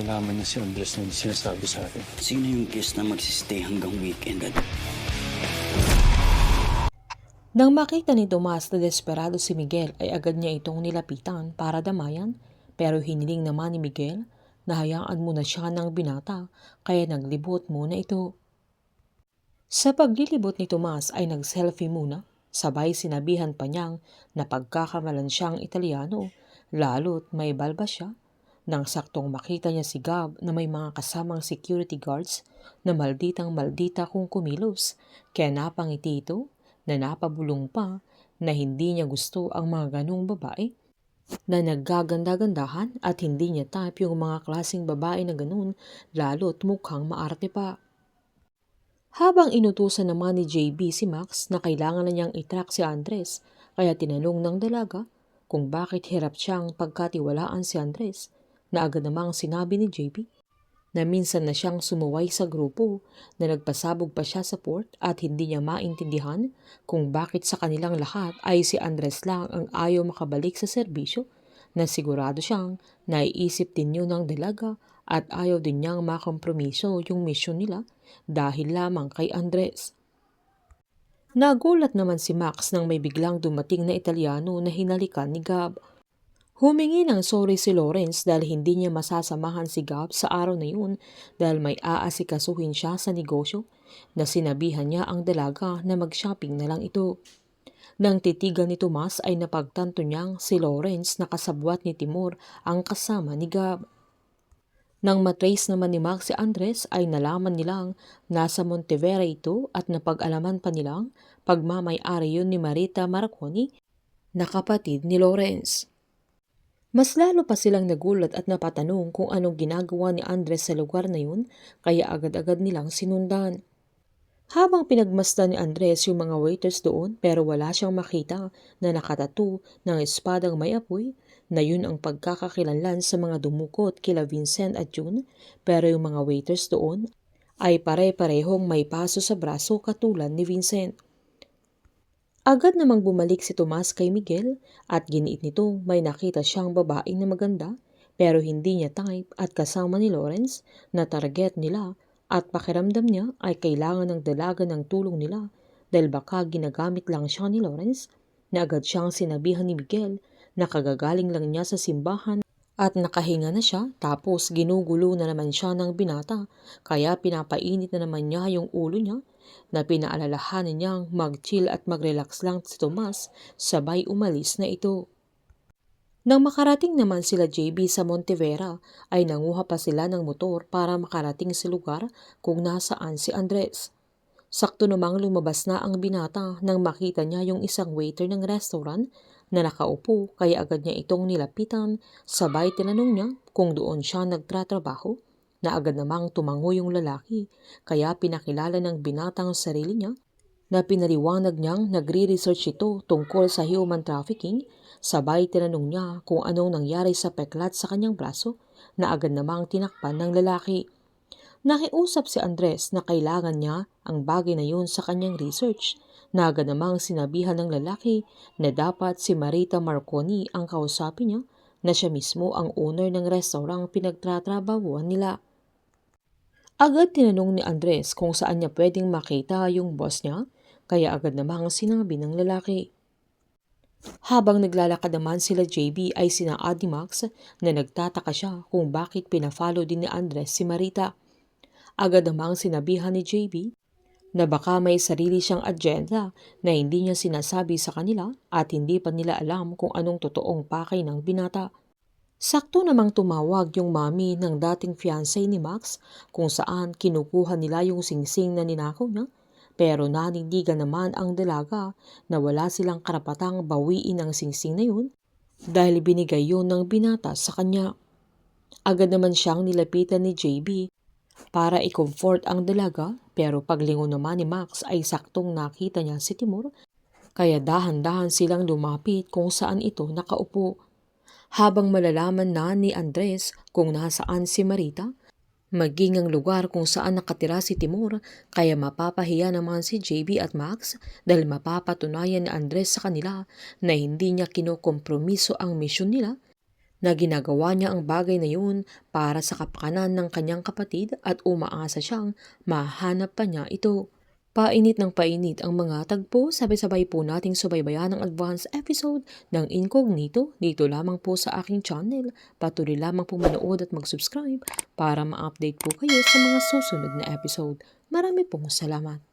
nalaman niya si Andres na sinasabi sa akin. Sino yung guest na magsistay hanggang weekend at Nang makita ni Tomas na desperado si Miguel ay agad niya itong nilapitan para damayan, pero hiniling naman ni Miguel na hayaan muna siya ng binata kaya naglibot muna ito. Sa paglilibot ni Tomas ay nag-selfie muna, sabay sinabihan pa niyang na pagkakamalan siyang Italiano, lalo't may balba siya. Nang saktong makita niya si Gab na may mga kasamang security guards na malditang maldita kung kumilos, kaya napangiti ito na napabulong pa na hindi niya gusto ang mga ganong babae na naggaganda-gandahan at hindi niya type yung mga klaseng babae na ganun, lalo't mukhang maarte pa. Habang inutusan naman ni JB si Max na kailangan na niyang itrack si Andres, kaya tinanong ng dalaga kung bakit hirap siyang pagkatiwalaan si Andres, na agad namang sinabi ni JB na minsan na siyang sumuway sa grupo na nagpasabog pa siya sa port at hindi niya maintindihan kung bakit sa kanilang lahat ay si Andres lang ang ayaw makabalik sa serbisyo, na sigurado siyang naiisip din yun ng dalaga at ayaw din niyang makompromiso yung misyon nila dahil lamang kay Andres. Nagulat naman si Max nang may biglang dumating na Italiano na hinalikan ni Gab. Humingi ng sorry si Lawrence dahil hindi niya masasamahan si Gab sa araw na yun dahil may aasikasuhin siya sa negosyo, na sinabihan niya ang dalaga na mag-shopping na lang ito. Nang titigan ni Tomas ay napagtanto niyang si Lawrence na kasabwat ni Timur ang kasama ni Gab. Nang matrace naman ni Max si Andres ay nalaman nilang nasa Montevera ito at napag-alaman pa nilang pagmamay-ari yun ni Marita Marconi na kapatid ni Lawrence. Mas lalo pa silang nagulat at napatanong kung anong ginagawa ni Andres sa lugar na yun, kaya agad-agad nilang sinundan. Habang pinagmasdan ni Andres yung mga waiters doon pero wala siyang makita na nakatattoo ng espadang may apoy, na yun ang pagkakakilanlan sa mga dumukot kila Vincent at June, pero yung mga waiters doon ay pare-parehong may paso sa braso katulad ni Vincent. Agad namang bumalik si Tomas kay Miguel at giniit nitong may nakita siyang babaeng na maganda pero hindi niya type at kasama ni Lawrence na target nila, at pakiramdam niya ay kailangan ng dalaga ng tulong nila dahil baka ginagamit lang siya ni Lawrence, na agad siyang sinabihan ni Miguel na kagagaling lang niya sa simbahan at nakahinga na siya, tapos ginugulo na naman siya ng binata kaya pinapainit na naman niya yung ulo niya, na pinaalalahanan niyang mag-chill at mag-relax lang si Tomas, sabay umalis na ito. Nang makarating naman sila JB sa Montevera ay nanguha pa sila ng motor para makarating sa lugar kung nasaan si Andres. Sakto namang lumabas na ang binata nang makita niya yung isang waiter ng restaurant na nakaupo, kaya agad niya itong nilapitan, sabay tinanong niya kung doon siya nagtratrabaho, na agad namang tumango yung lalaki kaya pinakilala ng binatang sarili niya, na pinaliwanag niyang nagre-research ito tungkol sa human trafficking, sabay tinanong niya kung anong nangyari sa peklat sa kanyang braso, na agad namang tinakpan ng lalaki. Nakiusap si Andres na kailangan niya ang bagay na yun sa kanyang research, na agad namang sinabihan ng lalaki na dapat si Marita Marconi ang kausapin niya, na siya mismo ang owner ng restaurang pinagtatrabahuan nila. Agad tinanong ni Andres kung saan niya pwedeng makita yung boss niya, kaya agad namang sinabi ng lalaki. Habang naglalakad naman sila JB ay sinaad ni Max na nagtataka siya kung bakit pinafollow din ni Andres si Marita. Agad namang sinabihan ni JB na baka may sarili siyang agenda na hindi niya sinasabi sa kanila at hindi pa nila alam kung anong totoong pakay ng binata. Sakto namang tumawag yung mami ng dating fiancé ni Max kung saan kinukuha nila yung singsing na ninakaw niya, pero nanindigan naman ang dalaga na wala silang karapatang bawiin ang singsing na yun dahil binigay yun ng binata sa kanya. Agad naman siyang nilapitan ni JB para i-comfort ang dalaga, pero paglingon naman ni Max ay saktong nakita niya si Timur, kaya dahan-dahan silang lumapit kung saan ito nakaupo. Habang malalaman na ni Andres kung nasaan si Marita, maging ang lugar kung saan nakatira si Timur, kaya mapapahiya naman si JB at Max dahil mapapatunayan ni Andres sa kanila na hindi niya kinokompromiso ang misyon nila, na ginagawa niya ang bagay na yun para sa kapakanan ng kanyang kapatid at umaasa siyang mahanap pa niya ito. Painit ng painit ang mga tagpo, sabay-sabay po nating subaybayan ang advance episode ng Incognito dito lamang po sa aking channel. Patuloy lamang po manood at mag-subscribe para ma-update po kayo sa mga susunod na episode. Marami pong salamat.